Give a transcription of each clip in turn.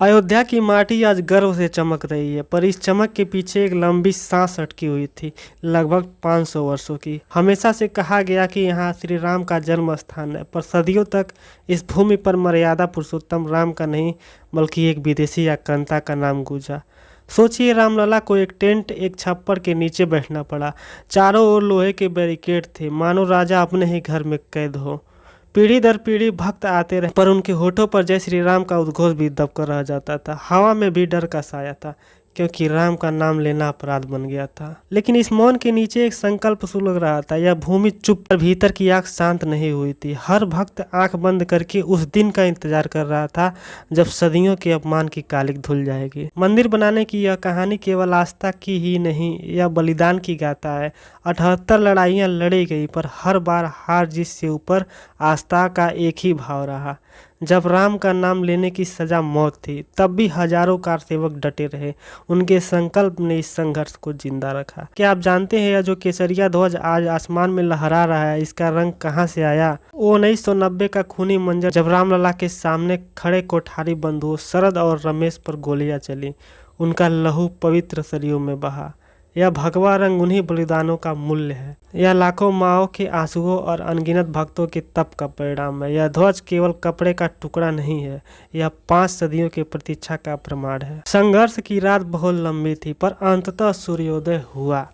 अयोध्या की माटी आज गर्व से चमक रही है, पर इस चमक के पीछे एक लंबी सांस अटकी हुई थी, लगभग 500 वर्षों की। हमेशा से कहा गया कि यहाँ श्री राम का जन्म स्थान है, पर सदियों तक इस भूमि पर मर्यादा पुरुषोत्तम राम का नहीं, बल्कि एक विदेशी आक्रांता का नाम गूंजा। सोचिए, रामलला को एक टेंट, एक छप्पर के नीचे बैठना पड़ा। चारों ओर लोहे के बैरिकेड थे, मानो राजा अपने ही घर में कैद हो। पीढ़ी दर पीढ़ी भक्त आते रहे, पर उनके होठों पर जय श्री राम का उद्घोष भी दबकर रह जाता था। हवा में भी डर का साया था, क्योंकि राम का नाम लेना अपराध बन गया था। लेकिन इस मौन के नीचे एक संकल्प सुलग रहा था। यह भूमि चुप, पर भीतर की आंख शांत नहीं हुई थी। हर भक्त आंख बंद करके उस दिन का इंतजार कर रहा था जब सदियों के अपमान की कालिक धुल जाएगी। मंदिर बनाने की यह कहानी केवल आस्था की ही नहीं, यह बलिदान की गाथा है। 78 लड़ाइयाँ लड़ी गई, पर हर बार हार जीत से ऊपर आस्था का एक ही भाव रहा। जब राम का नाम लेने की सजा मौत थी, तब भी हजारों कार सेवक डटे रहे। उनके संकल्प ने इस संघर्ष को जिंदा रखा। क्या आप जानते हैं, यह जो केसरिया ध्वज आज आसमान में लहरा रहा है, इसका रंग कहाँ से आया? वो 1990 का खूनी मंजर, जब रामलला के सामने खड़े कोठारी बंधुओं शरद और रमेश पर गोलियां चली। उनका लहू पवित्र सरियों में बहा। यह भगवा रंग उन्हीं बलिदानों का मूल्य है। यह लाखों माओं के आंसुओं और अनगिनत भक्तों के तप का परिणाम है। यह ध्वज केवल कपड़े का टुकड़ा नहीं है, यह 5 सदियों की प्रतीक्षा का प्रमाण है। संघर्ष की रात बहुत लंबी थी, पर अंततः सूर्योदय हुआ।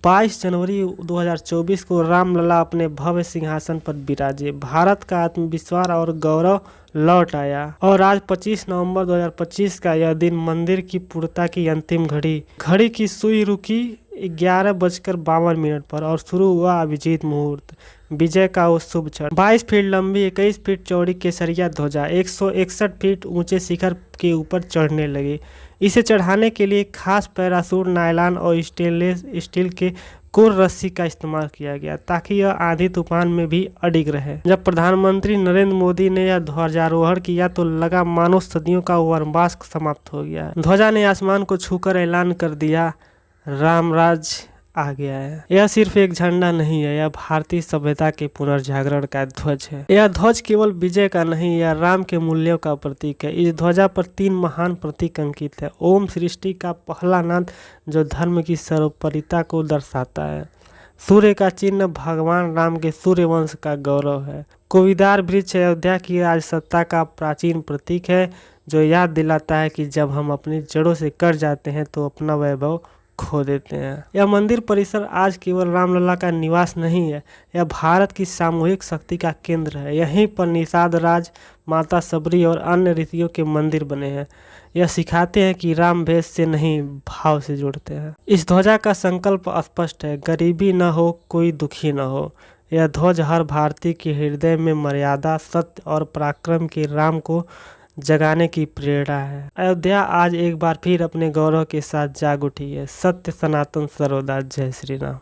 22 जनवरी 2024 को रामलला अपने भव्य सिंहासन पर विराजे। भारत का आत्मविश्वास और गौरव लौट आया। और आज 25 नवंबर 2025 का यह दिन, मंदिर की पूर्णता की अंतिम घड़ी की सुई रुकी 11:52 पर और शुरू हुआ अभिजीत मुहूर्त, विजय का वो शुभ क्षण। 22 फीट लंबी, 21 फीट चौड़ी केसरिया ध्वजा 161 फीट ऊंचे शिखर के ऊपर चढ़ने लगी। इसे चढ़ाने के लिए खास पैराशूट, नायलॉन और स्टेनलेस स्टील के कोर रस्सी का इस्तेमाल किया गया, ताकि यह आंधी तूफान में भी अडिग रहे। जब प्रधानमंत्री नरेंद्र मोदी ने यह ध्वजारोहण किया, तो लगा मानो सदियों का वनवास समाप्त हो गया। ध्वजा ने आसमान को छूकर ऐलान कर दिया, रामराज आ गया है। यह सिर्फ एक झंडा नहीं है, यह भारतीय सभ्यता के पुनर्जागरण का ध्वज है। यह ध्वज केवल विजय का नहीं, यह राम के मूल्यों का प्रतीक है। इस ध्वजा पर 3 महान प्रतीक अंकित है। ओम सृष्टि का पहला नाद, जो धर्म की सर्वोपरिता को दर्शाता है। सूर्य का चिन्ह, भगवान राम के सूर्य वंश का गौरव है। कोविदार वृक्ष अयोध्या की राजसत्ता का प्राचीन प्रतीक है, जो याद दिलाता है कि जब हम अपनी जड़ों से कट जाते हैं तो अपना वैभव खो देते हैं। यह मंदिर परिसर आज केवल रामलला का निवास नहीं है, यह भारत की सामूहिक शक्ति का केंद्र है। यहीं पर निषाद राज, माता सबरी और अन्य ऋषियों के मंदिर बने हैं। यह सिखाते हैं कि राम भेष से नहीं, भाव से जुड़ते हैं। इस ध्वजा का संकल्प स्पष्ट है, गरीबी न हो, कोई दुखी न हो। यह ध्वज हर भारतीय के हृदय में मर्यादा, सत्य और पराक्रम के राम को जगाने की प्रेरणा है। अयोध्या आज एक बार फिर अपने गौरव के साथ जाग उठी है। सत्य सनातन सर्वदा। जय श्री राम।